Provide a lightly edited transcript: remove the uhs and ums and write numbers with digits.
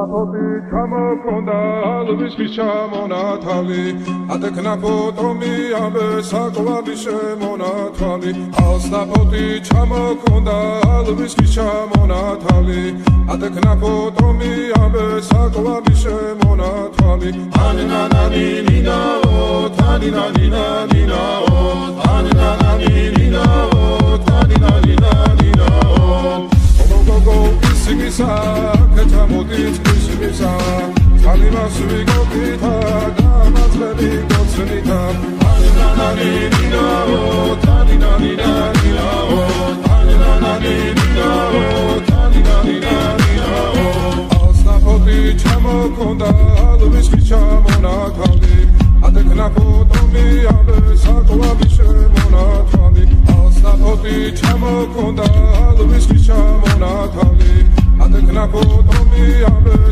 Alsnapoti ჩამოქონდა ალვისის ჩამონათალი ატეკნა ფოტომი ამბე საკვალი შემონათალი Alsnapoti ჩამოქონდა ალვისის ჩამონათალი ატეკნა ფოტომი ამბე საკვალი შემონათალი ანანანინინაო თანინანინანინაო ანანანინინაო თანინანინანინაო Go Sigisa, Katamodit, Sigisa, Talimas, Vigopita, Damas, Baby, Gotsunita, Ananina, Taninanina, Ananina, Taninanina, Alsnapoti, Chamokonda, Luisky Chamonakali, Adeknapotomi, Abe, Sakwa, Bishemonakali, Alsnapoti, Chamokonda, Luisky Chamonakali, Adeknapotomi, Abe,